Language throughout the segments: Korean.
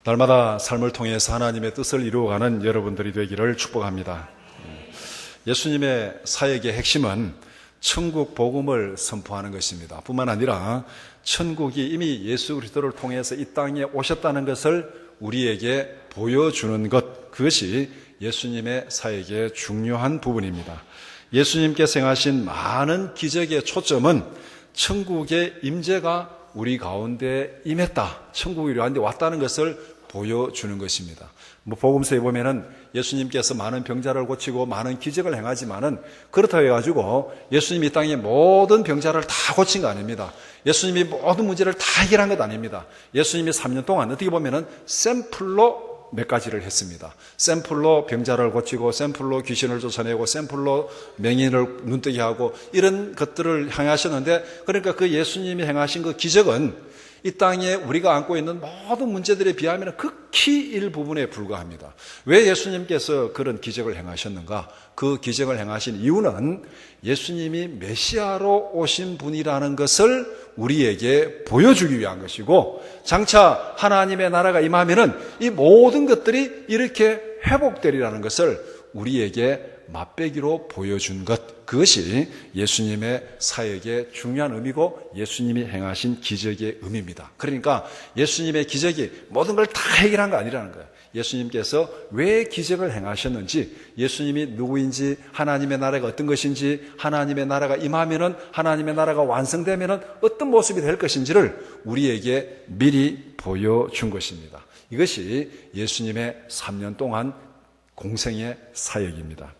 날마다 삶을 통해서 하나님의 뜻을 이루어가는 여러분들이 되기를 축복합니다. 예수님의 사역의 핵심은 천국 복음을 선포하는 것입니다. 뿐만 아니라 천국이 이미 예수 그리스도를 통해서 이 땅에 오셨다는 것을 우리에게 보여주는 것, 그것이 예수님의 사역의 중요한 부분입니다. 예수님께서 행하신 많은 기적의 초점은 천국의 임재가 우리 가운데 임했다, 천국이 우리 가운데 왔다는 것을 보여주는 것입니다. 복음서에 보면은 예수님께서 많은 병자를 고치고 많은 기적을 행하지만은 그렇다고 해가지고 예수님이 이 땅의 모든 병자를 다 고친 거 아닙니다. 예수님이 모든 문제를 다 해결한 것 아닙니다. 예수님이 3년 동안 어떻게 보면은 샘플로 몇 가지를 했습니다. 샘플로 병자를 고치고, 샘플로 귀신을 쫓아내고, 샘플로 맹인을 눈뜨게 하고, 이런 것들을 행하셨는데, 그러니까 그 예수님이 행하신 그 기적은 이 땅에 우리가 안고 있는 모든 문제들에 비하면 극히 일부분에 불과합니다. 왜 예수님께서 그런 기적을 행하셨는가? 그 기적을 행하신 이유는 예수님이 메시아로 오신 분이라는 것을 우리에게 보여주기 위한 것이고, 장차 하나님의 나라가 임하면은 이 모든 것들이 이렇게 회복되리라는 것을 우리에게 맛배기로 보여준 것, 그것이 예수님의 사역의 중요한 의미고 예수님이 행하신 기적의 의미입니다. 그러니까 예수님의 기적이 모든 걸 다 해결한 거 아니라는 거예요. 예수님께서 왜 기적을 행하셨는지, 예수님이 누구인지, 하나님의 나라가 어떤 것인지, 하나님의 나라가 임하면은, 하나님의 나라가 완성되면은 어떤 모습이 될 것인지를 우리에게 미리 보여준 것입니다. 이것이 예수님의 3년 동안 공생의 사역입니다.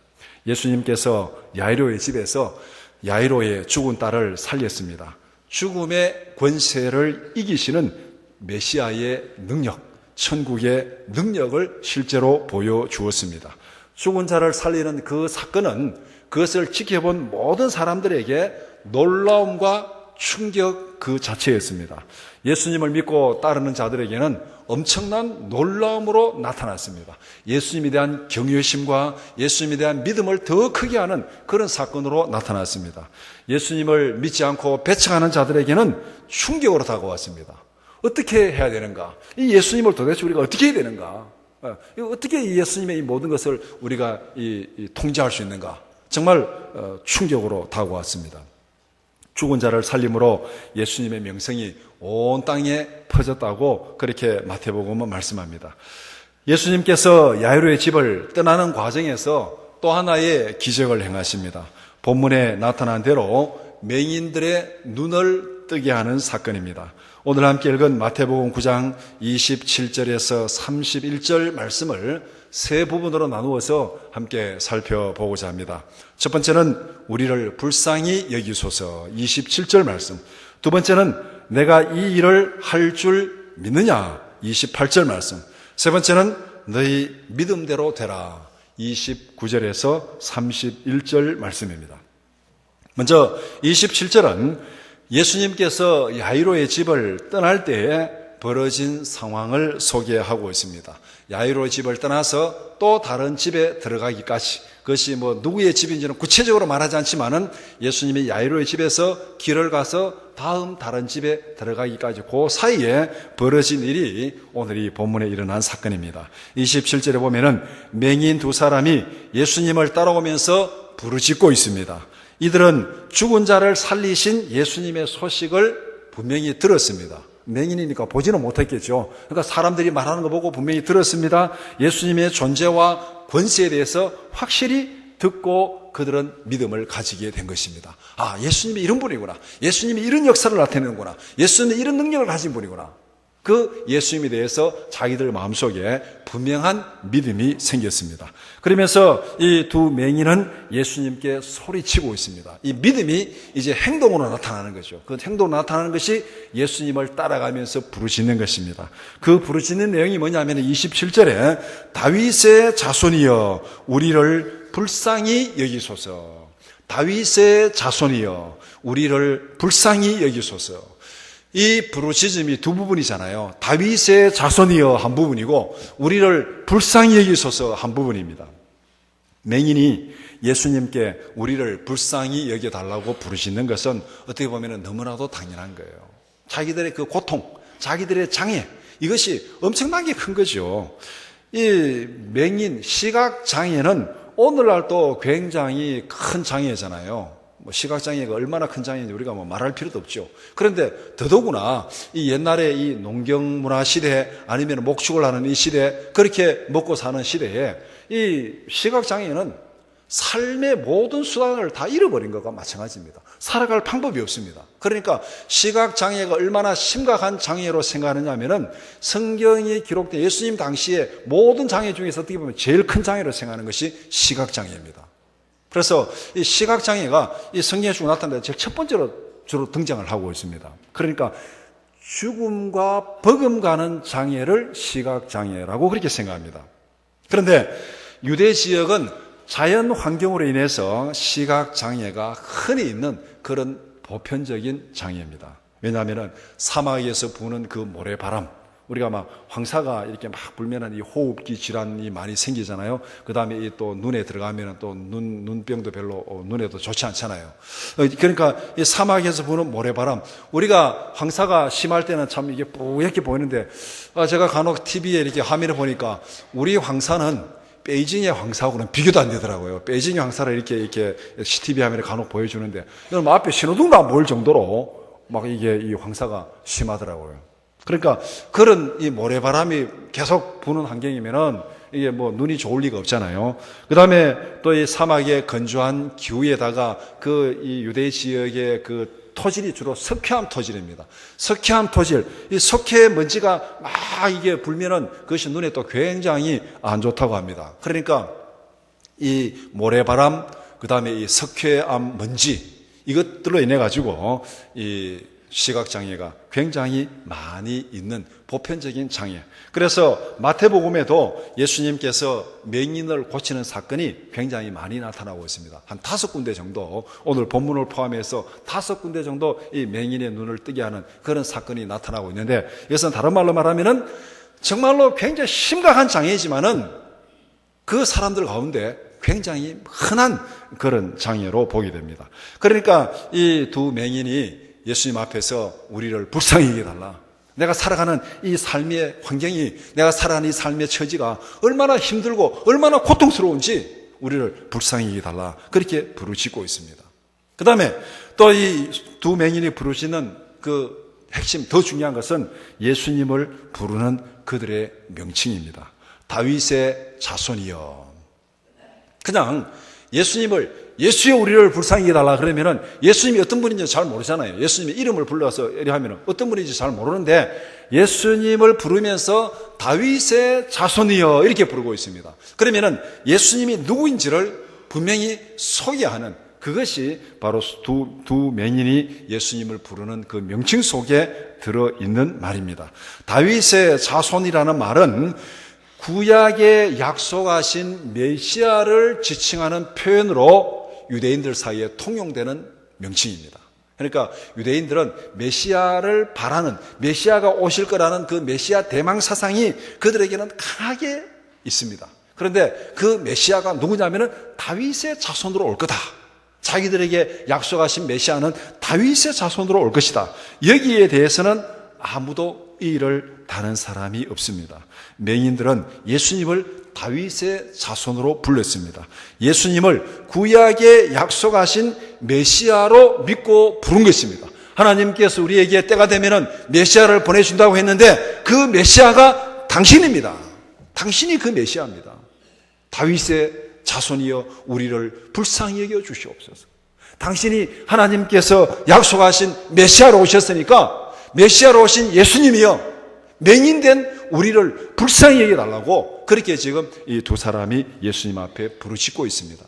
예수님께서 야이로의 집에서 야이로의 죽은 딸을 살렸습니다. 죽음의 권세를 이기시는 메시아의 능력, 천국의 능력을 실제로 보여주었습니다. 죽은 자를 살리는 그 사건은 그것을 지켜본 모든 사람들에게 놀라움과 충격 그 자체였습니다. 예수님을 믿고 따르는 자들에게는 엄청난 놀라움으로 나타났습니다. 예수님에 대한 경외심과 예수님에 대한 믿음을 더 크게 하는 그런 사건으로 나타났습니다. 예수님을 믿지 않고 배척하는 자들에게는 충격으로 다가왔습니다. 어떻게 해야 되는가? 이 예수님을 도대체 우리가 어떻게 해야 되는가? 어떻게 이 예수님의 이 모든 것을 우리가 통제할 수 있는가? 정말 충격으로 다가왔습니다. 죽은 자를 살림으로 예수님의 명성이 온 땅에 퍼졌다고 그렇게 마태복음은 말씀합니다. 예수님께서 야이로의 집을 떠나는 과정에서 또 하나의 기적을 행하십니다. 본문에 나타난 대로 맹인들의 눈을 뜨게 하는 사건입니다. 오늘 함께 읽은 마태복음 9장 27절에서 31절 말씀을 세 부분으로 나누어서 함께 살펴보고자 합니다. 첫 번째는 우리를 불쌍히 여기소서 27절 말씀, 두 번째는 내가 이 일을 할 줄 믿느냐 28절 말씀, 세 번째는 너희 믿음대로 되라 29절에서 31절 말씀입니다. 먼저 27절은 예수님께서 야이로의 집을 떠날 때에 벌어진 상황을 소개하고 있습니다. 야이로의 집을 떠나서 또 다른 집에 들어가기까지, 그것이 누구의 집인지는 구체적으로 말하지 않지만은 예수님이 야이로의 집에서 길을 가서 다음 다른 집에 들어가기까지 그 사이에 벌어진 일이 오늘 이 본문에 일어난 사건입니다. 27절에 보면은 맹인 두 사람이 예수님을 따라오면서 부르짖고 있습니다. 이들은 죽은 자를 살리신 예수님의 소식을 분명히 들었습니다. 맹인이니까 보지는 못했겠죠. 그러니까 사람들이 말하는 거 보고 분명히 들었습니다. 예수님의 존재와 권세에 대해서 확실히 듣고 그들은 믿음을 가지게 된 것입니다. 아, 예수님이 이런 분이구나. 예수님이 이런 역사를 나타내는구나. 예수님이 이런 능력을 가진 분이구나. 그 예수님에 대해서 자기들 마음속에 분명한 믿음이 생겼습니다. 그러면서 이 두 맹인은 예수님께 소리치고 있습니다. 이 믿음이 이제 행동으로 나타나는 거죠. 그 행동으로 나타나는 것이 예수님을 따라가면서 부르짖는 것입니다. 그 부르짖는 내용이 뭐냐면 27절에 다윗의 자손이여 우리를 불쌍히 여기소서, 다윗의 자손이여 우리를 불쌍히 여기소서. 이 부르짖음이 두 부분이잖아요. 다윗의 자손이여 한 부분이고 우리를 불쌍히 여기소서 한 부분입니다. 맹인이 예수님께 우리를 불쌍히 여겨달라고 부르짖는 것은 어떻게 보면 너무나도 당연한 거예요. 자기들의 그 고통, 자기들의 장애, 이것이 엄청나게 큰 거죠. 이 맹인, 시각장애는 오늘날 또 굉장히 큰 장애잖아요. 시각장애가 얼마나 큰 장애인지 우리가 말할 필요도 없죠. 그런데 더더구나 이 옛날에 이 농경문화 시대 아니면 목축을 하는 이 시대, 그렇게 먹고 사는 시대에 이 시각장애는 삶의 모든 수단을 다 잃어버린 것과 마찬가지입니다. 살아갈 방법이 없습니다. 그러니까 시각장애가 얼마나 심각한 장애로 생각하느냐 하면은 성경이 기록된 예수님 당시에 모든 장애 중에서 어떻게 보면 제일 큰 장애로 생각하는 것이 시각장애입니다. 그래서 이 시각장애가 이 성경에 쭉 나타나는데 제일 첫 번째로 주로 등장을 하고 있습니다. 그러니까 죽음과 버금가는 장애를 시각장애라고 그렇게 생각합니다. 그런데 유대 지역은 자연 환경으로 인해서 시각장애가 흔히 있는 그런 보편적인 장애입니다. 왜냐하면 사막에서 부는 그 모래바람, 우리가 막 황사가 이렇게 막 불면은 이 호흡기 질환이 많이 생기잖아요. 그 다음에 또 눈에 들어가면 또 눈병도 별로 눈에도 좋지 않잖아요. 그러니까 이 사막에서 부는 모래바람, 우리가 황사가 심할 때는 참 이게 뿌옇게 보이는데, 제가 간혹 TV에 이렇게 화면을 보니까 우리 황사는 베이징의 황사하고는 비교도 안 되더라고요. 베이징의 황사를 이렇게 TV 화면에 간혹 보여주는데, 이건 앞에 신호등도 안 보일 정도로 막 이게 이 황사가 심하더라고요. 그러니까 그런 이 모래바람이 계속 부는 환경이면은 이게 눈이 좋을 리가 없잖아요. 그 다음에 또 이 사막의 건조한 기후에다가 그 이 유대 지역의 그 토질이 주로 석회암 토질입니다. 석회암 토질, 이 석회 먼지가 막 이게 불면은 그것이 눈에 또 굉장히 안 좋다고 합니다. 그러니까 이 모래바람, 그 다음에 이 석회암 먼지, 이것들로 인해 가지고 이 시각장애가 굉장히 많이 있는 보편적인 장애. 그래서 마태복음에도 예수님께서 맹인을 고치는 사건이 굉장히 많이 나타나고 있습니다. 한 5군데 정도, 오늘 본문을 포함해서 5군데 정도 이 맹인의 눈을 뜨게 하는 그런 사건이 나타나고 있는데, 이것은 다른 말로 말하면은 정말로 굉장히 심각한 장애이지만은 그 사람들 가운데 굉장히 흔한 그런 장애로 보게 됩니다. 그러니까 이 두 맹인이 예수님 앞에서 우리를 불쌍히 여겨달라. 내가 살아가는 이 삶의 환경이, 내가 살아가는 이 삶의 처지가 얼마나 힘들고 얼마나 고통스러운지 우리를 불쌍히 여겨달라. 그렇게 부르짖고 있습니다. 그 다음에 또 이 두 맹인이 부르짖는 그 핵심, 더 중요한 것은 예수님을 부르는 그들의 명칭입니다. 다윗의 자손이여. 그냥 예수의 우리를 불쌍히 여겨달라 그러면은 예수님이 어떤 분인지 잘 모르잖아요. 예수님의 이름을 불러서 이래 하면은 어떤 분인지 잘 모르는데 예수님을 부르면서 다윗의 자손이여 이렇게 부르고 있습니다. 그러면은 예수님이 누구인지를 분명히 소개하는, 그것이 바로 두 맹인이 예수님을 부르는 그 명칭 속에 들어있는 말입니다. 다윗의 자손이라는 말은 구약에 약속하신 메시아를 지칭하는 표현으로 유대인들 사이에 통용되는 명칭입니다. 그러니까 유대인들은 메시아를 바라는, 메시아가 오실 거라는 그 메시아 대망 사상이 그들에게는 강하게 있습니다. 그런데 그 메시아가 누구냐면은 다윗의 자손으로 올 거다. 자기들에게 약속하신 메시아는 다윗의 자손으로 올 것이다. 여기에 대해서는 아무도 이를 다는 사람이 없습니다. 맹인들은 예수님을 다윗의 자손으로 불렀습니다. 예수님을 구약에 약속하신 메시아로 믿고 부른 것입니다. 하나님께서 우리에게 때가 되면은 메시아를 보내준다고 했는데 그 메시아가 당신입니다. 당신이 그 메시아입니다. 다윗의 자손이여 우리를 불쌍히 여겨 주시옵소서. 당신이 하나님께서 약속하신 메시아로 오셨으니까 메시아로 오신 예수님이여 맹인된 우리를 불쌍히 여겨달라고 그렇게 지금 이 두 사람이 예수님 앞에 부르짖고 있습니다.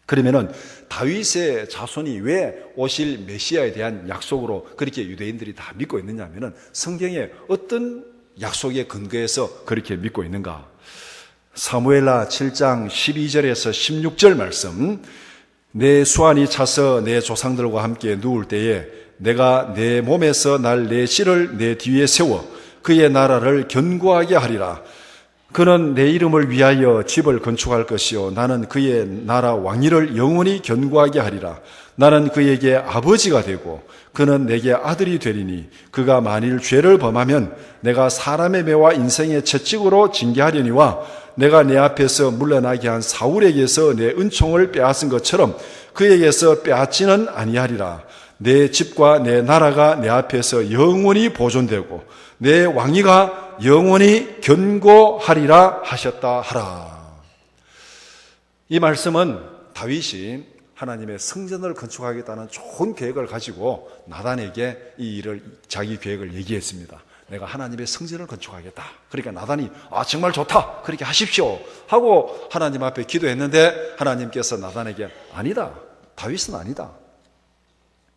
그러면은 다윗의 자손이 왜 오실 메시아에 대한 약속으로 그렇게 유대인들이 다 믿고 있느냐 하면은 성경에 어떤 약속에 근거해서 그렇게 믿고 있는가? 사무엘하 7장 12절에서 16절 말씀, 내 수완이 차서 내 조상들과 함께 누울 때에 내가 내 몸에서 날 내 씨를 내 뒤에 세워 그의 나라를 견고하게 하리라. 그는 내 이름을 위하여 집을 건축할 것이요 나는 그의 나라 왕위를 영원히 견고하게 하리라. 나는 그에게 아버지가 되고 그는 내게 아들이 되리니 그가 만일 죄를 범하면 내가 사람의 매와 인생의 채찍으로 징계하려니와 내가 내 앞에서 물러나게 한 사울에게서 내 은총을 빼앗은 것처럼 그에게서 빼앗지는 아니하리라. 내 집과 내 나라가 내 앞에서 영원히 보존되고 내 왕위가 영원히 견고하리라 하셨다 하라. 이 말씀은 다윗이 하나님의 성전을 건축하겠다는 좋은 계획을 가지고 나단에게 이 일을, 자기 계획을 얘기했습니다. 내가 하나님의 성전을 건축하겠다. 그러니까 나단이 정말 좋다, 그렇게 하십시오 하고 하나님 앞에 기도했는데 하나님께서 나단에게 아니다, 다윗은 아니다.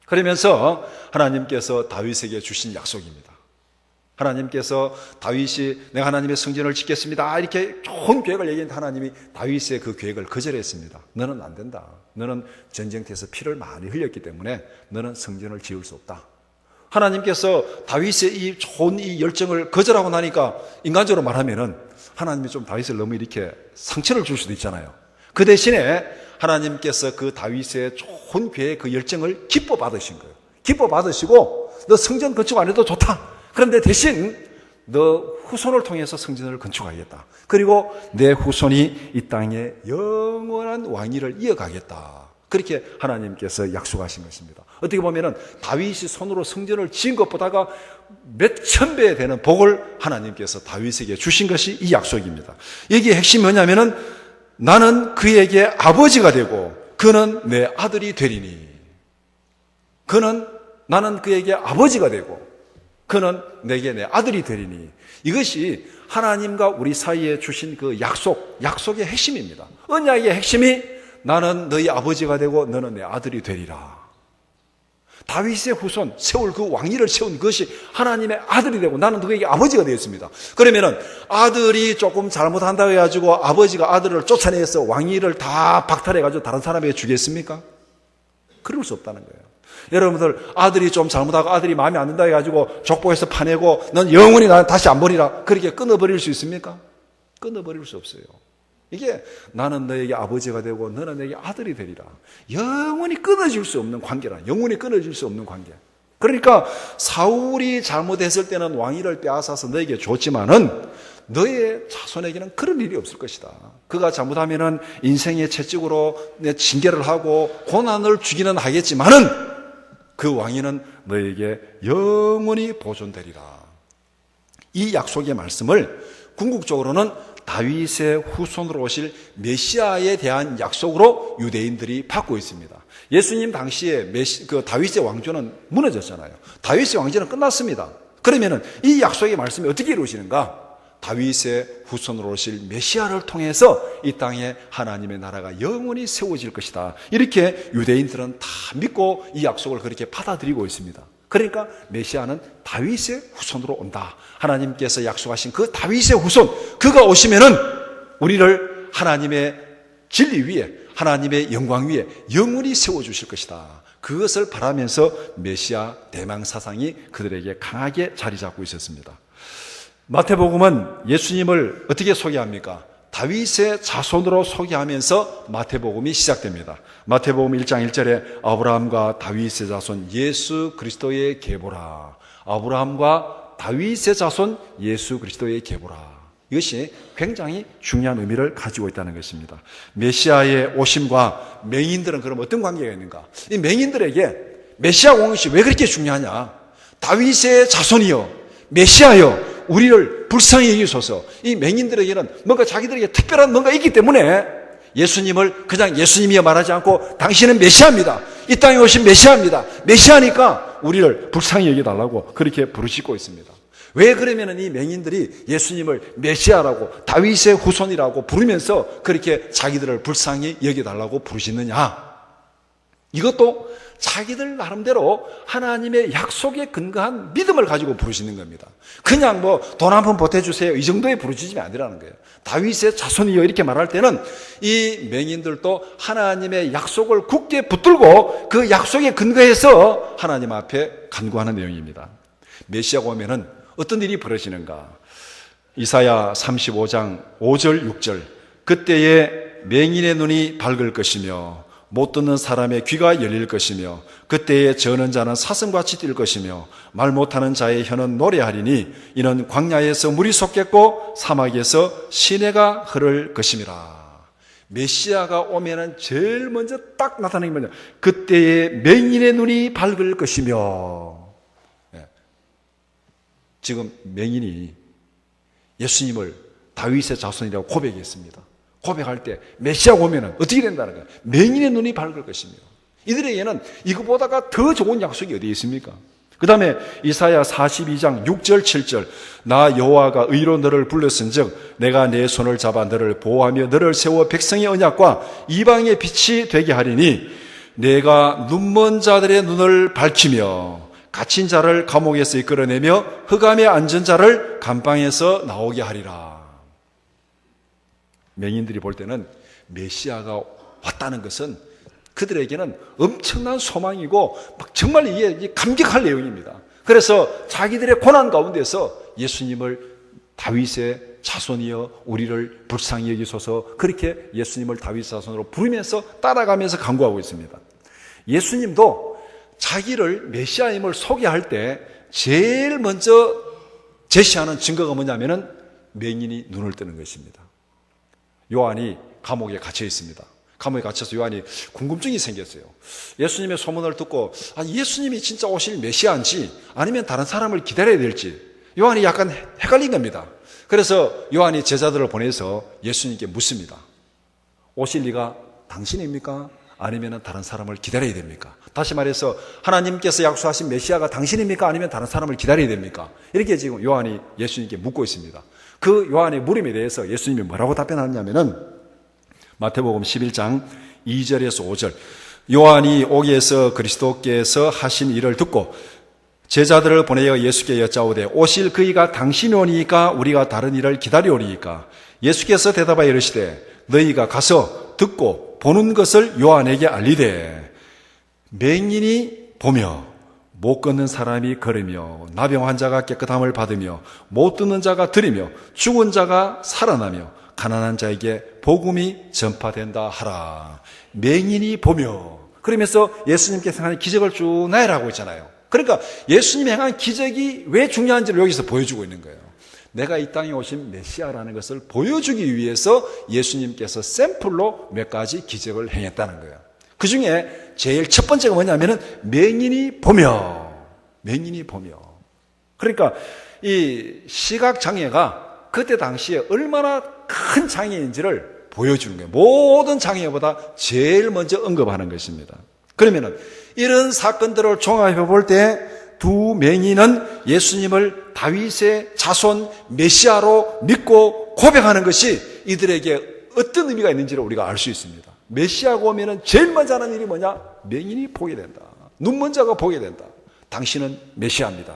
그러면서 하나님께서 다윗에게 주신 약속입니다. 하나님께서 다윗이 내가 하나님의 성전을 짓겠습니다 이렇게 좋은 계획을 얘기했는데 하나님이 다윗의 그 계획을 거절했습니다. 너는 안 된다. 너는 전쟁터에서 피를 많이 흘렸기 때문에 너는 성전을 지을 수 없다. 하나님께서 다윗의 이 좋은 이 열정을 거절하고 나니까 인간적으로 말하면은 하나님이 좀 다윗을 너무 이렇게 상처를 줄 수도 있잖아요. 그 대신에 하나님께서 그 다윗의 좋은 계획, 그 열정을 기뻐 받으신 거예요. 기뻐 받으시고 너 성전 건축 안 해도 좋다. 그런데 대신 너 후손을 통해서 성전을 건축하겠다. 그리고 내 후손이 이 땅에 영원한 왕위를 이어가겠다. 그렇게 하나님께서 약속하신 것입니다. 어떻게 보면은 다윗이 손으로 성전을 지은 것보다가 몇천 배 되는 복을 하나님께서 다윗에게 주신 것이 이 약속입니다. 여기에 핵심이 뭐냐면은 나는 그에게 아버지가 되고 그는 내 아들이 되리니. 나는 그에게 아버지가 되고 그는 내게 내 아들이 되리니. 이것이 하나님과 우리 사이에 주신 그 약속의 핵심입니다. 언약의 핵심이 나는 너희 아버지가 되고 너는 내 아들이 되리라. 다윗의 후손, 세울 그 왕위를 세운 것이 하나님의 아들이 되고 나는 너에게 아버지가 되었습니다. 그러면은 아들이 조금 잘못한다고 해가지고 아버지가 아들을 쫓아내서 왕위를 다 박탈해가지고 다른 사람에게 주겠습니까? 그럴 수 없다는 거예요. 여러분들 아들이 좀 잘못하고 아들이 마음에 안 든다 해가지고 족보에서 파내고 넌 영원히 나는 다시 안 보리라 그렇게 끊어버릴 수 있습니까? 끊어버릴 수 없어요. 이게 나는 너에게 아버지가 되고 너는 내게 아들이 되리라. 영원히 끊어질 수 없는 관계라. 영원히 끊어질 수 없는 관계. 그러니까 사울이 잘못했을 때는 왕위를 빼앗아서 너에게 줬지만은 너의 자손에게는 그런 일이 없을 것이다. 그가 잘못하면은 인생의 채찍으로 징계를 하고 고난을 주기는 하겠지만은 그 왕위는 너에게 영원히 보존되리라. 이 약속의 말씀을 궁극적으로는 다윗의 후손으로 오실 메시아에 대한 약속으로 유대인들이 받고 있습니다. 예수님 당시에 그 다윗의 왕조는 무너졌잖아요. 다윗의 왕조는 끝났습니다. 그러면은 이 약속의 말씀이 어떻게 이루어지는가? 다윗의 후손으로 오실 메시아를 통해서 이 땅에 하나님의 나라가 영원히 세워질 것이다. 이렇게 유대인들은 다 믿고 이 약속을 그렇게 받아들이고 있습니다. 그러니까 메시아는 다윗의 후손으로 온다. 하나님께서 약속하신 그 다윗의 후손, 그가 오시면은 우리를 하나님의 진리 위에, 하나님의 영광 위에 영원히 세워주실 것이다. 그것을 바라면서 메시아 대망 사상이 그들에게 강하게 자리 잡고 있었습니다. 마태복음은 예수님을 어떻게 소개합니까? 다윗의 자손으로 소개하면서 마태복음이 시작됩니다. 마태복음 1장 1절에 아브라함과 다윗의 자손 예수 그리스도의 계보라. 아브라함과 다윗의 자손 예수 그리스도의 계보라. 이것이 굉장히 중요한 의미를 가지고 있다는 것입니다. 메시아의 오심과 맹인들은 그럼 어떤 관계가 있는가? 이 맹인들에게 메시아 온 것이 왜 그렇게 중요하냐? 다윗의 자손이요, 메시아요, 우리를 불쌍히 여기소서. 이 맹인들에게는 뭔가 자기들에게 특별한 뭔가 있기 때문에 예수님을 그냥 예수님이여 말하지 않고 당신은 메시아입니다. 이 땅에 오신 메시아입니다. 메시아니까 우리를 불쌍히 여기달라고 그렇게 부르시고 있습니다. 왜 그러면 이 맹인들이 예수님을 메시아라고 다윗의 후손이라고 부르면서 그렇게 자기들을 불쌍히 여기달라고 부르시느냐? 이것도 자기들 나름대로 하나님의 약속에 근거한 믿음을 가지고 부르시는 겁니다. 그냥 뭐 돈 한 푼 보태주세요 이 정도에 부르시면 안 되라는 거예요. 다윗의 자손이요 이렇게 말할 때는 이 맹인들도 하나님의 약속을 굳게 붙들고 그 약속에 근거해서 하나님 앞에 간구하는 내용입니다. 메시아가 오면은 어떤 일이 벌어지는가? 이사야 35장 5절 6절 그때에 맹인의 눈이 밝을 것이며 못 듣는 사람의 귀가 열릴 것이며 그때에 저는 자는 사슴같이 뛸 것이며 말 못하는 자의 혀는 노래하리니 이는 광야에서 물이 솟겠고 사막에서 시내가 흐를 것임이라. 메시아가 오면은 제일 먼저 딱 나타나는 게 뭐냐? 그때에 맹인의 눈이 밝을 것이며. 지금 맹인이 예수님을 다윗의 자손이라고 고백했습니다. 고백할 때 메시아가 오면은 어떻게 된다는 거예요? 맹인의 눈이 밝을 것이며. 이들에게는 이거보다가 더 좋은 약속이 어디 있습니까? 그 다음에 이사야 42장 6절 7절 나 여호와가 의로 너를 불렀은즉 내가 내 손을 잡아 너를 보호하며 너를 세워 백성의 언약과 이방의 빛이 되게 하리니 내가 눈먼 자들의 눈을 밝히며 갇힌 자를 감옥에서 이끌어내며 흑암에 앉은 자를 감방에서 나오게 하리라. 맹인들이 볼 때는 메시아가 왔다는 것은 그들에게는 엄청난 소망이고 정말 이게 감격할 내용입니다. 그래서 자기들의 고난 가운데서 예수님을 다윗의 자손이여 우리를 불쌍히 여기소서 그렇게 예수님을 다윗 자손으로 부르면서 따라가면서 간구하고 있습니다. 예수님도 자기를 메시아임을 소개할 때 제일 먼저 제시하는 증거가 뭐냐면은 맹인이 눈을 뜨는 것입니다. 요한이 감옥에 갇혀 있습니다. 감옥에 갇혀서 요한이 궁금증이 생겼어요. 예수님의 소문을 듣고 예수님이 진짜 오실 메시아인지 아니면 다른 사람을 기다려야 될지 요한이 약간 헷갈린 겁니다. 그래서 요한이 제자들을 보내서 예수님께 묻습니다. 오실 리가 당신입니까? 아니면 다른 사람을 기다려야 됩니까? 다시 말해서 하나님께서 약속하신 메시아가 당신입니까? 아니면 다른 사람을 기다려야 됩니까? 이렇게 지금 요한이 예수님께 묻고 있습니다. 그 요한의 물음에 대해서 예수님이 뭐라고 답변하냐면은 마태복음 11장 2절에서 5절 요한이 오기에서 그리스도께서 하신 일을 듣고 제자들을 보내어 예수께 여짜오되 오실 그이가 당신이 오니까 우리가 다른 일을 기다려오리이까 예수께서 대답하여 이르시되 너희가 가서 듣고 보는 것을 요한에게 알리되 맹인이 보며 못 걷는 사람이 걸으며 나병 환자가 깨끗함을 받으며 못 듣는 자가 들으며 죽은 자가 살아나며 가난한 자에게 복음이 전파된다 하라. 맹인이 보며 그러면서 예수님께서 행한 기적을 쭉 나열하고 있잖아요. 그러니까 예수님이 행한 기적이 왜 중요한지를 여기서 보여주고 있는 거예요. 내가 이 땅에 오신 메시아라는 것을 보여주기 위해서 예수님께서 샘플로 몇 가지 기적을 행했다는 거예요. 그 중에 제일 첫 번째가 뭐냐면은 맹인이 보며. 그러니까 이 시각장애가 그때 당시에 얼마나 큰 장애인지를 보여주는 거예요. 모든 장애보다 제일 먼저 언급하는 것입니다. 그러면은 이런 사건들을 종합해 볼 때 두 맹인은 예수님을 다윗의 자손 메시아로 믿고 고백하는 것이 이들에게 어떤 의미가 있는지를 우리가 알 수 있습니다. 메시아가 오면은 제일 먼저 하는 일이 뭐냐? 맹인이 보게 된다. 눈먼 자가 보게 된다. 당신은 메시아입니다.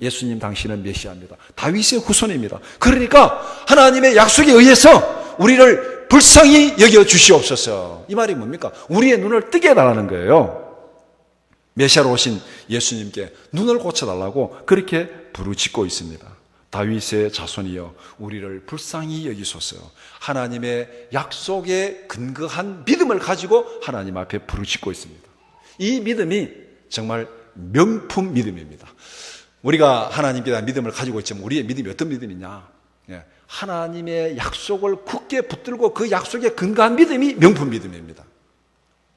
예수님 당신은 메시아입니다. 다윗의 후손입니다. 그러니까 하나님의 약속에 의해서 우리를 불쌍히 여겨 주시옵소서. 이 말이 뭡니까? 우리의 눈을 뜨게 해달라는 거예요. 메시아로 오신 예수님께 눈을 고쳐달라고 그렇게 부르짖고 있습니다. 다윗의 자손이여 우리를 불쌍히 여기소서. 하나님의 약속에 근거한 믿음을 가지고 하나님 앞에 부르짖고 있습니다. 이 믿음이 정말 명품 믿음입니다. 우리가 하나님께 대한 믿음을 가지고 있지만 우리의 믿음이 어떤 믿음이냐? 하나님의 약속을 굳게 붙들고 그 약속에 근거한 믿음이 명품 믿음입니다.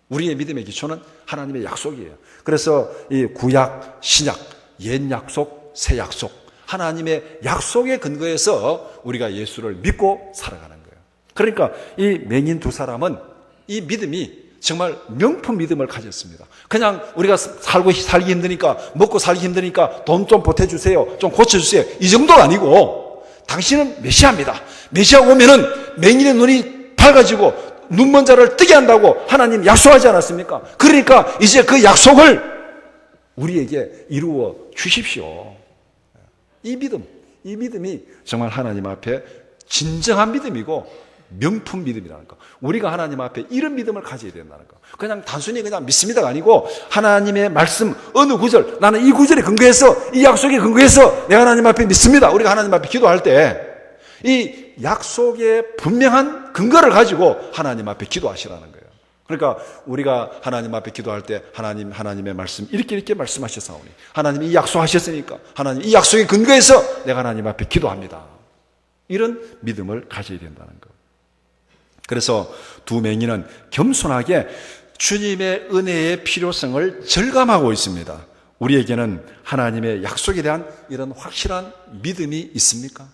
우리의 믿음의 기초는 하나님의 약속이에요. 그래서 이 구약, 신약, 옛 약속, 새 약속, 하나님의 약속에 근거해서 우리가 예수를 믿고 살아가는 거예요. 그러니까 이 맹인 두 사람은 이 믿음이 정말 명품 믿음을 가졌습니다. 그냥 우리가 살기 힘드니까, 먹고 살기 힘드니까 돈 좀 보태주세요, 좀 고쳐주세요, 이 정도가 아니고 당신은 메시아입니다. 메시아 오면은 맹인의 눈이 밝아지고 눈먼 자를 뜨게 한다고 하나님 약속하지 않았습니까? 그러니까 이제 그 약속을 우리에게 이루어 주십시오. 이 믿음이 정말 하나님 앞에 진정한 믿음이고 명품 믿음이라는 거. 우리가 하나님 앞에 이런 믿음을 가져야 된다는 거. 그냥 단순히 그냥 믿습니다가 아니고 하나님의 말씀 어느 구절, 나는 이 구절에 근거해서 이 약속에 근거해서 내가 하나님 앞에 믿습니다. 우리가 하나님 앞에 기도할 때 이 약속의 분명한 근거를 가지고 하나님 앞에 기도하시라는 거예요. 그러니까 우리가 하나님 앞에 기도할 때 하나님의 말씀 이렇게 말씀하셨사오니 하나님이 이 약속하셨으니까 하나님 이 약속의 근거에서 내가 하나님 앞에 기도합니다. 이런 믿음을 가져야 된다는 거. 그래서 두 맹인은 겸손하게 주님의 은혜의 필요성을 절감하고 있습니다. 우리에게는 하나님의 약속에 대한 이런 확실한 믿음이 있습니까?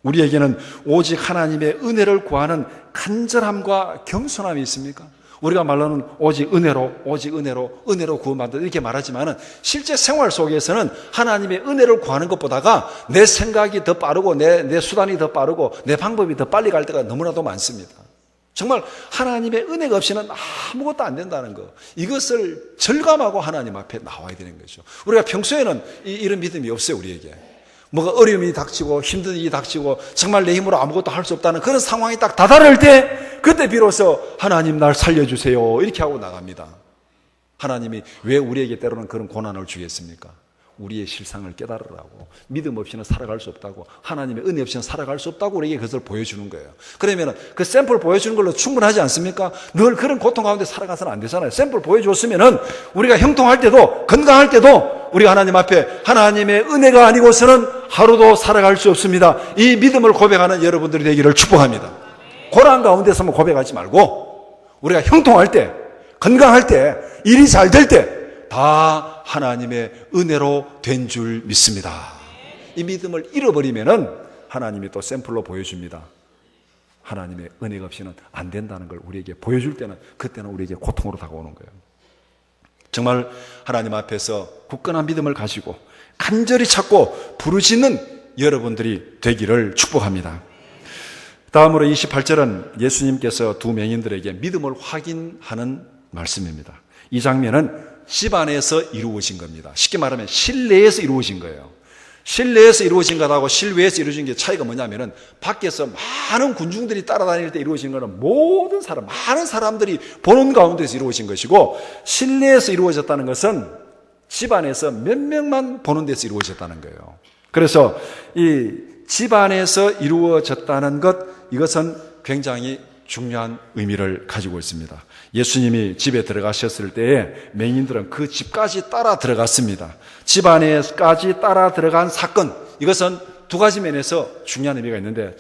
우리에게는 오직 하나님의 은혜를 구하는 간절함과 겸손함이 있습니까? 우리가 말로는 오직 은혜로 구원받는다 이렇게 말하지만은 실제 생활 속에서는 하나님의 은혜를 구하는 것보다가 내 생각이 더 빠르고 내 수단이 더 빠르고 내 방법이 더 빨리 갈 때가 너무나도 많습니다. 정말 하나님의 은혜가 없이는 아무것도 안 된다는 거. 이것을 절감하고 하나님 앞에 나와야 되는 거죠. 우리가 평소에는 이런 믿음이 없어요, 우리에게. 뭐가 어려움이 닥치고 힘든 일이 닥치고 정말 내 힘으로 아무것도 할 수 없다는 그런 상황이 딱 다다를 때 그때 비로소 하나님 날 살려주세요 이렇게 하고 나갑니다. 하나님이 왜 우리에게 때로는 그런 고난을 주겠습니까? 우리의 실상을 깨달으라고. 믿음 없이는 살아갈 수 없다고. 하나님의 은혜 없이는 살아갈 수 없다고 우리에게 그것을 보여주는 거예요. 그러면 그 샘플 보여주는 걸로 충분하지 않습니까? 늘 그런 고통 가운데 살아가서는 안 되잖아요. 샘플 보여줬으면은 우리가 형통할 때도 건강할 때도 우리가 하나님 앞에 하나님의 은혜가 아니고서는 하루도 살아갈 수 없습니다. 이 믿음을 고백하는 여러분들이 되기를 축복합니다. 고난 가운데서만 고백하지 말고 우리가 형통할 때, 건강할 때, 일이 잘 될 때 다 하나님의 은혜로 된 줄 믿습니다. 이 믿음을 잃어버리면은 하나님이 또 샘플로 보여줍니다. 하나님의 은혜가 없이는 안 된다는 걸 우리에게 보여줄 때는 그때는 우리에게 고통으로 다가오는 거예요. 정말 하나님 앞에서 굳건한 믿음을 가지고 간절히 찾고 부르짖는 여러분들이 되기를 축복합니다. 다음으로 28절은 예수님께서 두 맹인들에게 믿음을 확인하는 말씀입니다. 이 장면은 집 안에서 이루어진 겁니다. 쉽게 말하면 실내에서 이루어진 거예요. 실내에서 이루어진 것하고 실외에서 이루어진 게 차이가 뭐냐면은 밖에서 많은 군중들이 따라다닐 때 이루어진 것은 많은 사람들이 보는 가운데서 이루어진 것이고 실내에서 이루어졌다는 것은 집 안에서 몇 명만 보는 데서 이루어졌다는 거예요. 그래서 이 집 안에서 이루어졌다는 것, 이것은 굉장히 중요한 의미를 가지고 있습니다. 예수님이 집에 들어가셨을 때에 맹인들은 그 집까지 따라 들어갔습니다. 집 안에까지 따라 들어간 사건, 이것은 두 가지 면에서 중요한 의미가 있는데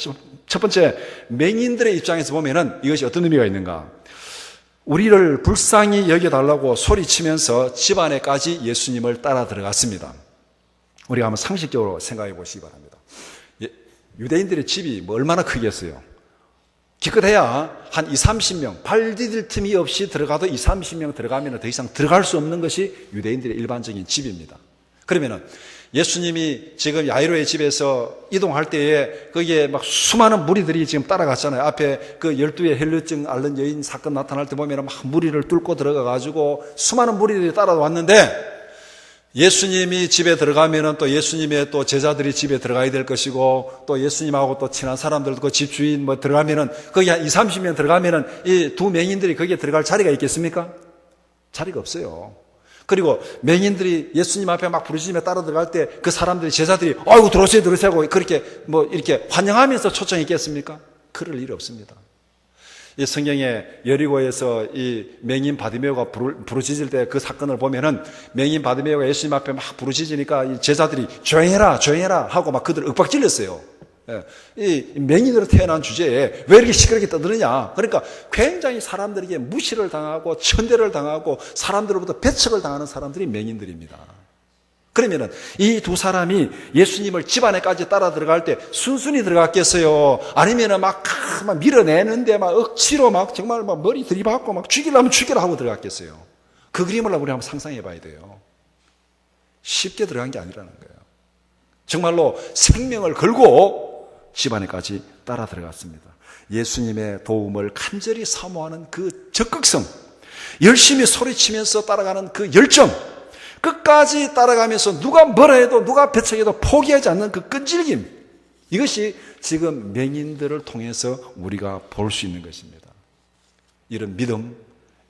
첫 번째, 맹인들의 입장에서 보면은 이것이 어떤 의미가 있는가? 우리를 불쌍히 여겨달라고 소리치면서 집 안에까지 예수님을 따라 들어갔습니다. 우리가 한번 상식적으로 생각해 보시기 바랍니다. 유대인들의 집이 뭐 얼마나 크겠어요? 기껏해야 한 20-30명, 발 디딜 틈이 없이 들어가도 20-30명 들어가면 더 이상 들어갈 수 없는 것이 유대인들의 일반적인 집입니다. 그러면은 예수님이 지금 야이로의 집에서 이동할 때에 거기에 막 수많은 무리들이 지금 따라갔잖아요. 앞에 그 12의 헬루증 앓는 여인 사건 나타날 때 보면 막 무리를 뚫고 들어가가지고 수많은 무리들이 따라왔는데 예수님이 집에 들어가면은 또 예수님의 또 제자들이 집에 들어가야 될 것이고 또 예수님하고 또 친한 사람들도 그 집주인 뭐 들어가면은 거기 한 20-30명 들어가면은 이 두 맹인들이 거기에 들어갈 자리가 있겠습니까? 자리가 없어요. 그리고 맹인들이 예수님 앞에 막 부르짖으며 따라 들어갈 때 그 사람들이 제자들이 아이고 들어오세요 하고 그렇게 뭐 이렇게 환영하면서 초청했겠습니까? 그럴 일 없습니다. 이 성경에 여리고에서 이 맹인 바디메오가 부르짖을 때 그 사건을 보면은 맹인 바디메오가 예수님 앞에 막 부르짖으니까 이 제자들이 조용해라 하고 막 그들을 윽박질렀어요. 이 맹인으로 태어난 주제에 왜 이렇게 시끄럽게 떠드느냐? 그러니까 굉장히 사람들에게 무시를 당하고 천대를 당하고 사람들로부터 배척을 당하는 사람들이 맹인들입니다. 그러면은 이 두 사람이 예수님을 집 안에까지 따라 들어갈 때 순순히 들어갔겠어요? 아니면은 막 밀어내는데 막 억지로 막 정말 막 머리 들이받고 막 죽이려면 죽이라 하고 들어갔겠어요? 그 그림을 우리 한번 상상해 봐야 돼요. 쉽게 들어간 게 아니라는 거예요. 정말로 생명을 걸고 집 안에까지 따라 들어갔습니다. 예수님의 도움을 간절히 사모하는 그 적극성, 열심히 소리치면서 따라가는 그 열정, 끝까지 따라가면서 누가 뭐라 해도 누가 배척해도 포기하지 않는 그 끈질김, 이것이 지금 맹인들을 통해서 우리가 볼 수 있는 것입니다. 이런 믿음,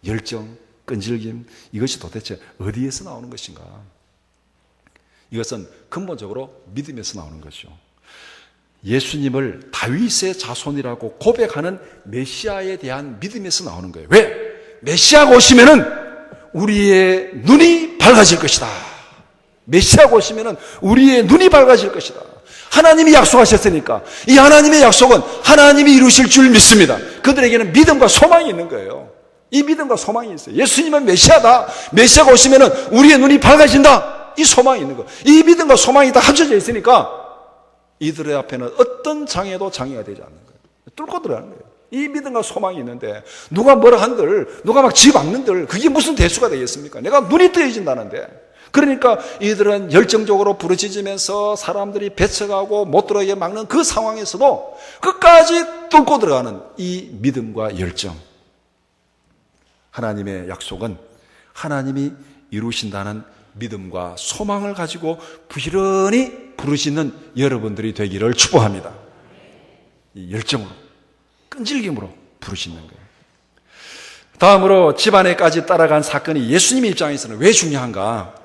열정, 끈질김, 이것이 도대체 어디에서 나오는 것인가? 이것은 근본적으로 믿음에서 나오는 것이죠. 예수님을 다윗의 자손이라고 고백하는 메시아에 대한 믿음에서 나오는 거예요. 왜? 메시아가 오시면은 우리의 눈이 밝아질 것이다. 메시아가 오시면은 우리의 눈이 밝아질 것이다. 하나님이 약속하셨으니까 이 하나님의 약속은 하나님이 이루실 줄 믿습니다. 그들에게는 믿음과 소망이 있는 거예요. 이 믿음과 소망이 있어요. 예수님은 메시아다. 메시아가 오시면은 우리의 눈이 밝아진다. 이 소망이 있는 거예요. 이 믿음과 소망이 다 합쳐져 있으니까 이들의 앞에는 어떤 장애도 장애가 되지 않는 거예요. 뚫고 들어가는 거예요. 이 믿음과 소망이 있는데 누가 뭐라 한들, 누가 막 집악는들 그게 무슨 대수가 되겠습니까? 내가 눈이 뜨여진다는데. 그러니까 이들은 열정적으로 부르짖으면서 사람들이 배척하고 못 들어가게 막는 그 상황에서도 끝까지 뚫고 들어가는 이 믿음과 열정. 하나님의 약속은 하나님이 이루신다는 믿음과 소망을 가지고 부지런히 부르짖는 여러분들이 되기를 축복합니다. 이 열정으로, 끈질김으로 부르짖는 거예요. 다음으로 집안에까지 따라간 사건이 예수님의 입장에서는 왜 중요한가?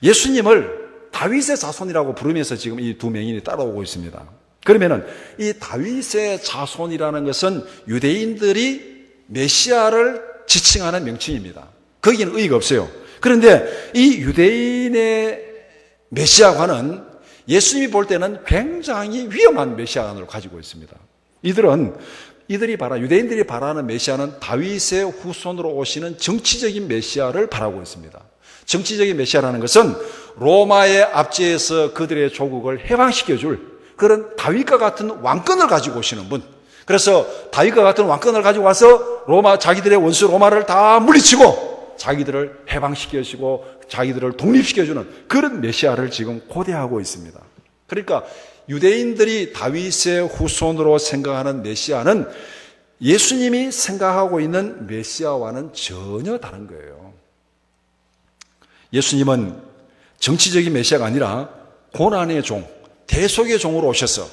예수님을 다윗의 자손이라고 부르면서 지금 이 두 맹인이 따라오고 있습니다. 그러면은 이 다윗의 자손이라는 것은 유대인들이 메시아를 지칭하는 명칭입니다. 거기는 의의가 없어요. 그런데 이 유대인의 메시아관은 예수님이 볼 때는 굉장히 위험한 메시아관을 가지고 있습니다. 유대인들이 바라는 메시아는 다윗의 후손으로 오시는 정치적인 메시아를 바라고 있습니다. 정치적인 메시아라는 것은 로마의 압제에서 그들의 조국을 해방시켜줄 그런 다윗과 같은 왕권을 가지고 오시는 분. 그래서 다윗과 같은 왕권을 가지고 와서 자기들의 원수 로마를 다 물리치고 자기들을 해방시켜주고 자기들을 독립시켜주는 그런 메시아를 지금 고대하고 있습니다. 그러니까 유대인들이 다윗의 후손으로 생각하는 메시아는 예수님이 생각하고 있는 메시아와는 전혀 다른 거예요. 예수님은 정치적인 메시아가 아니라 고난의 종, 대속의 종으로 오셔서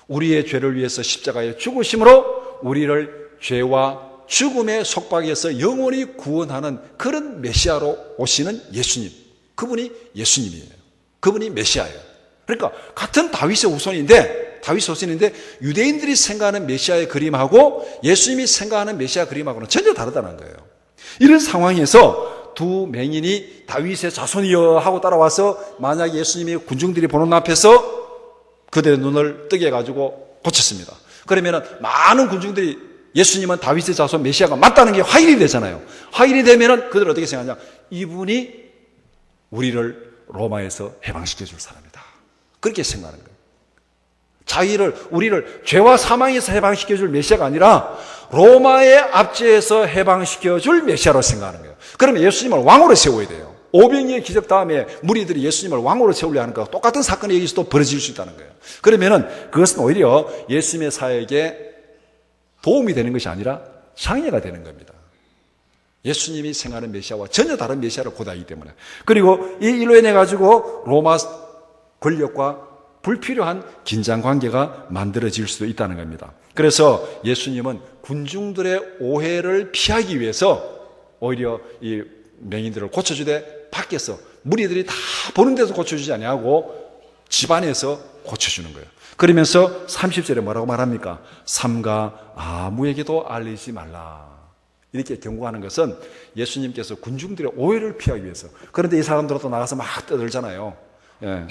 우리의 죄를 위해서 십자가에 죽으심으로 우리를 죄와 죽음의 속박에서 영원히 구원하는 그런 메시아로 오시는 예수님. 그분이 예수님이에요. 그분이 메시아예요. 그러니까 같은 다윗의 후손인데 유대인들이 생각하는 메시아의 그림하고 예수님이 생각하는 메시아 그림하고는 전혀 다르다는 거예요. 이런 상황에서 두 맹인이 다윗의 자손이여 하고 따라와서 만약 예수님이 군중들이 보는 앞에서 그들의 눈을 뜨게 해가지고 고쳤습니다. 그러면 많은 군중들이 예수님은 다윗의 자손 메시아가 맞다는 게 확인이 되잖아요. 확인이 되면 그들은 어떻게 생각하냐? 이분이 우리를 로마에서 해방시켜 줄 사람이다. 그렇게 생각하는 거예요. 우리를 죄와 사망에서 해방시켜 줄 메시아가 아니라 로마의 압제에서 해방시켜 줄 메시아로 생각하는 거예요. 그러면 예수님을 왕으로 세워야 돼요. 오병이의 기적 다음에 무리들이 예수님을 왕으로 세우려 하는 것과 똑같은 사건이 여기서도 벌어질 수 있다는 거예요. 그러면은 그것은 오히려 예수님의 사역에 도움이 되는 것이 아니라 장애가 되는 겁니다. 예수님이 생각하는 메시아와 전혀 다른 메시아를 고대하기 때문에. 그리고 이 일로 인해 가지고 로마 권력과 불필요한 긴장 관계가 만들어질 수도 있다는 겁니다. 그래서 예수님은 군중들의 오해를 피하기 위해서 오히려 이 맹인들을 고쳐주되 밖에서 무리들이 다 보는 데서 고쳐주지 아니하고 집안에서 고쳐주는 거예요. 그러면서 30절에 뭐라고 말합니까? 삼가 아무에게도 알리지 말라. 이렇게 경고하는 것은 예수님께서 군중들의 오해를 피하기 위해서. 그런데 이 사람들은 또 나가서 막 떠들잖아요. 예.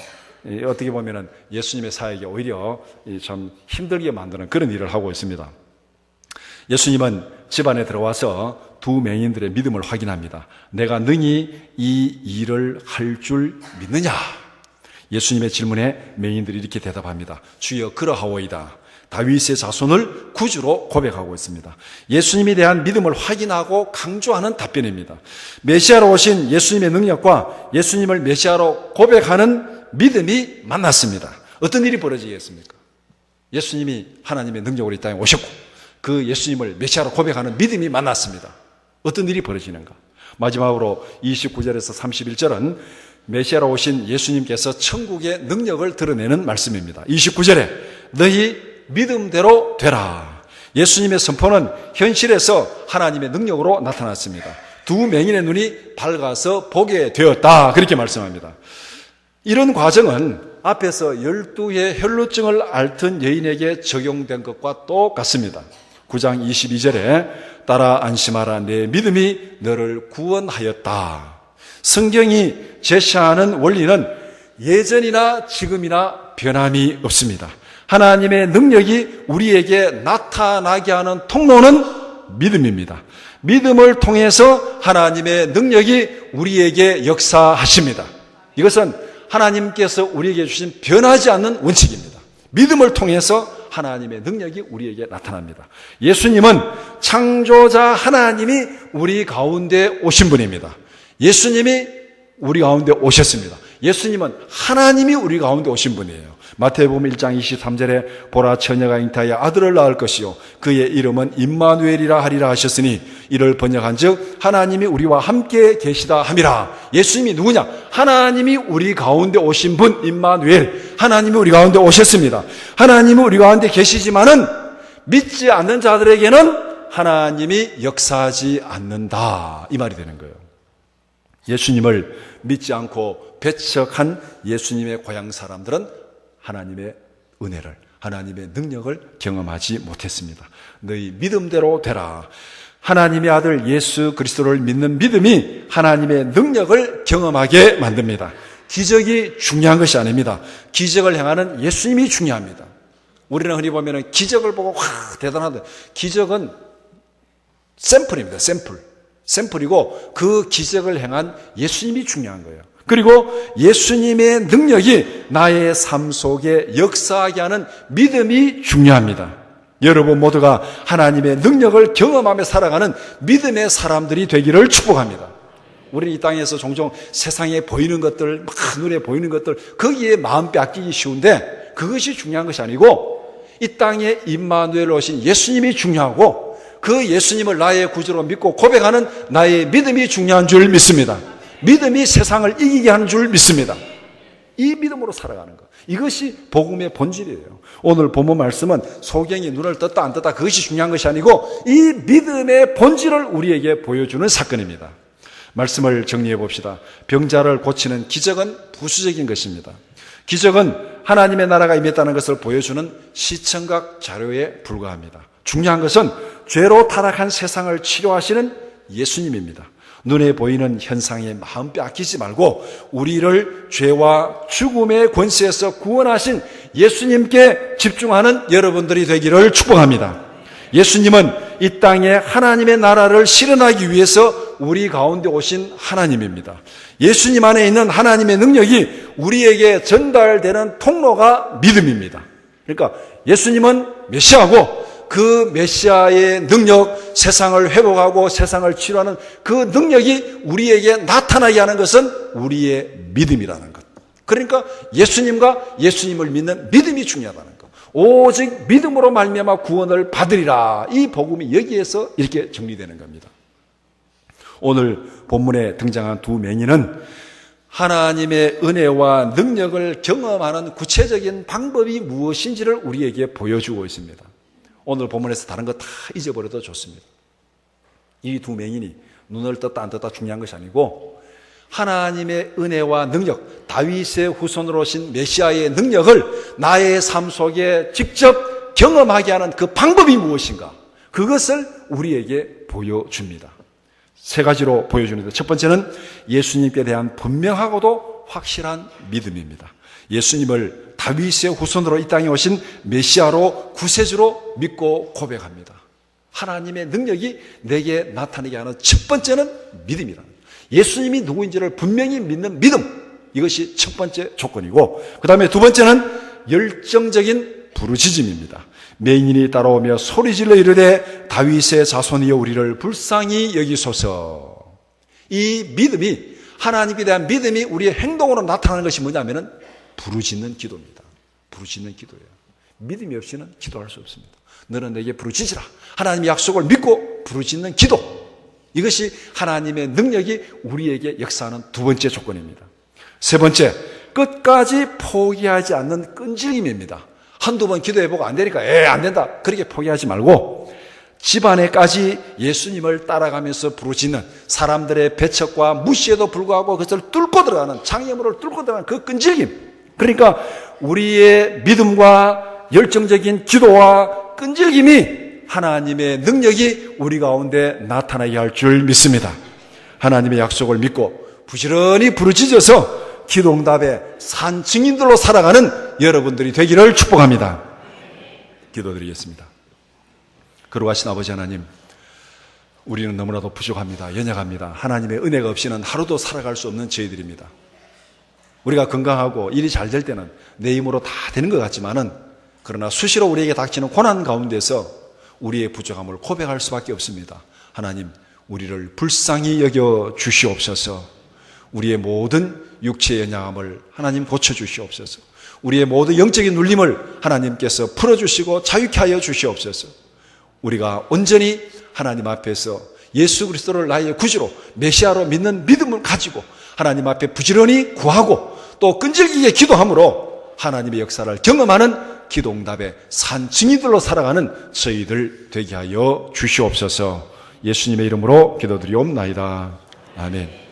어떻게 보면은 예수님의 사역이 오히려 참 힘들게 만드는 그런 일을 하고 있습니다. 예수님은 집안에 들어와서 두 맹인들의 믿음을 확인합니다. 내가 능히 이 일을 할 줄 믿느냐? 예수님의 질문에 맹인들이 이렇게 대답합니다. 주여 그러하오이다. 다윗의 자손을 구주로 고백하고 있습니다. 예수님에 대한 믿음을 확인하고 강조하는 답변입니다. 메시아로 오신 예수님의 능력과 예수님을 메시아로 고백하는 믿음이 만났습니다. 어떤 일이 벌어지겠습니까? 예수님이 하나님의 능력으로 이 땅에 오셨고 그 예수님을 메시아로 고백하는 믿음이 만났습니다. 어떤 일이 벌어지는가? 마지막으로 29절에서 31절은 메시아로 오신 예수님께서 천국의 능력을 드러내는 말씀입니다. 29절에 너희 믿음대로 되라. 예수님의 선포는 현실에서 하나님의 능력으로 나타났습니다. 두 맹인의 눈이 밝아서 보게 되었다. 그렇게 말씀합니다. 이런 과정은 앞에서 12의 혈루증을 앓던 여인에게 적용된 것과 똑같습니다. 9장 22절에 따라 안심하라 내 믿음이 너를 구원하였다. 성경이 제시하는 원리는 예전이나 지금이나 변함이 없습니다. 하나님의 능력이 우리에게 나타나게 하는 통로는 믿음입니다. 믿음을 통해서 하나님의 능력이 우리에게 역사하십니다. 이것은 하나님께서 우리에게 주신 변하지 않는 원칙입니다. 믿음을 통해서 하나님의 능력이 우리에게 나타납니다. 예수님은 창조자 하나님이 우리 가운데 오신 분입니다. 예수님이 우리 가운데 오셨습니다. 예수님은 하나님이 우리 가운데 오신 분이에요. 마태복음 1장 23절에 보라 처녀가 잉타하여 아들을 낳을 것이요 그의 이름은 임마누엘이라 하리라 하셨으니 이를 번역한즉 하나님이 우리와 함께 계시다 함이라. 예수님이 누구냐? 하나님이 우리 가운데 오신 분 임마누엘. 하나님이 우리 가운데 오셨습니다. 하나님이 우리 가운데 계시지만은 믿지 않는 자들에게는 하나님이 역사하지 않는다. 이 말이 되는 거예요. 예수님을 믿지 않고 배척한 예수님의 고향 사람들은 하나님의 은혜를, 하나님의 능력을 경험하지 못했습니다. 너희 믿음대로 되라. 하나님의 아들 예수 그리스도를 믿는 믿음이 하나님의 능력을 경험하게 만듭니다. 기적이 중요한 것이 아닙니다. 기적을 행하는 예수님이 중요합니다. 우리는 흔히 보면 기적을 보고 와 대단하다. 기적은 샘플입니다. 샘플이고 그 기적을 행한 예수님이 중요한 거예요. 그리고 예수님의 능력이 나의 삶 속에 역사하게 하는 믿음이 중요합니다. 여러분 모두가 하나님의 능력을 경험하며 살아가는 믿음의 사람들이 되기를 축복합니다. 우리 이 땅에서 종종 세상에 보이는 것들, 막 눈에 보이는 것들, 거기에 마음 빼앗기기 쉬운데 그것이 중요한 것이 아니고 이 땅에 임마누엘 오신 예수님이 중요하고 그 예수님을 나의 구주로 믿고 고백하는 나의 믿음이 중요한 줄 믿습니다. 믿음이 세상을 이기게 하는 줄 믿습니다. 이 믿음으로 살아가는 것. 이것이 복음의 본질이에요. 오늘 본문 말씀은 소경이 눈을 떴다 안 떴다 그것이 중요한 것이 아니고 이 믿음의 본질을 우리에게 보여주는 사건입니다. 말씀을 정리해 봅시다. 병자를 고치는 기적은 부수적인 것입니다. 기적은 하나님의 나라가 임했다는 것을 보여주는 시청각 자료에 불과합니다. 중요한 것은 죄로 타락한 세상을 치료하시는 예수님입니다. 눈에 보이는 현상에 마음 빼앗기지 말고 우리를 죄와 죽음의 권세에서 구원하신 예수님께 집중하는 여러분들이 되기를 축복합니다. 예수님은 이 땅에 하나님의 나라를 실현하기 위해서 우리 가운데 오신 하나님입니다. 예수님 안에 있는 하나님의 능력이 우리에게 전달되는 통로가 믿음입니다. 그러니까 예수님은 메시아고 그 메시아의 능력, 세상을 회복하고 세상을 치료하는 그 능력이 우리에게 나타나게 하는 것은 우리의 믿음이라는 것. 그러니까 예수님과 예수님을 믿는 믿음이 중요하다는 것. 오직 믿음으로 말미암아 구원을 받으리라. 이 복음이 여기에서 이렇게 정리되는 겁니다. 오늘 본문에 등장한 두 맹인은 하나님의 은혜와 능력을 경험하는 구체적인 방법이 무엇인지를 우리에게 보여주고 있습니다. 오늘 본문에서 다른 거 다 잊어버려도 좋습니다. 이 두 맹인이 눈을 떴다 안 떴다 중요한 것이 아니고 하나님의 은혜와 능력, 다윗의 후손으로 오신 메시아의 능력을 나의 삶 속에 직접 경험하게 하는 그 방법이 무엇인가? 그것을 우리에게 보여줍니다. 세 가지로 보여주는데 첫 번째는 예수님께 대한 분명하고도 확실한 믿음입니다. 예수님을 다윗의 후손으로 이 땅에 오신 메시아로 구세주로 믿고 고백합니다. 하나님의 능력이 내게 나타나게 하는 첫 번째는 믿음이라는 거예요. 예수님이 누구인지를 분명히 믿는 믿음. 이것이 첫 번째 조건이고 그 다음에 두 번째는 열정적인 부르짖음입니다. 맹인이 따라오며 소리질러 이르되 다윗의 자손이여 우리를 불쌍히 여기소서. 이 믿음이 하나님께 대한 믿음이 우리의 행동으로 나타나는 것이 뭐냐면은 부르짖는 기도입니다. 부르짖는 기도예요. 믿음이 없이는 기도할 수 없습니다. 너는 내게 부르짖으라. 하나님의 약속을 믿고 부르짖는 기도. 이것이 하나님의 능력이 우리에게 역사하는 두 번째 조건입니다. 세 번째, 끝까지 포기하지 않는 끈질김입니다. 한두 번 기도해보고 안 되니까 안 된다. 그렇게 포기하지 말고 집안에까지 예수님을 따라가면서 부르짖는 사람들의 배척과 무시에도 불구하고 그것을 뚫고 들어가는 장애물을 뚫고 들어가는 그 끈질김. 그러니까 우리의 믿음과 열정적인 기도와 끈질김이 하나님의 능력이 우리 가운데 나타나게 할 줄 믿습니다. 하나님의 약속을 믿고 부지런히 부르짖어서 기도응답의 산 증인들로 살아가는 여러분들이 되기를 축복합니다. 기도드리겠습니다. 거룩하신 아버지 하나님, 우리는 너무나도 부족합니다. 연약합니다. 하나님의 은혜가 없이는 하루도 살아갈 수 없는 저희들입니다. 우리가 건강하고 일이 잘 될 때는 내 힘으로 다 되는 것 같지만은, 그러나 수시로 우리에게 닥치는 고난 가운데서 우리의 부족함을 고백할 수밖에 없습니다. 하나님, 우리를 불쌍히 여겨 주시옵소서. 우리의 모든 육체의 연약함을 하나님 고쳐주시옵소서. 우리의 모든 영적인 눌림을 하나님께서 풀어주시고 자유케 하여 주시옵소서. 우리가 온전히 하나님 앞에서 예수 그리스도를 나의 구주로 메시아로 믿는 믿음을 가지고 하나님 앞에 부지런히 구하고 또 끈질기게 기도함으로 하나님의 역사를 경험하는 기도응답의 산 증인들로 살아가는 저희들 되게 하여 주시옵소서. 예수님의 이름으로 기도드리옵나이다. 아멘.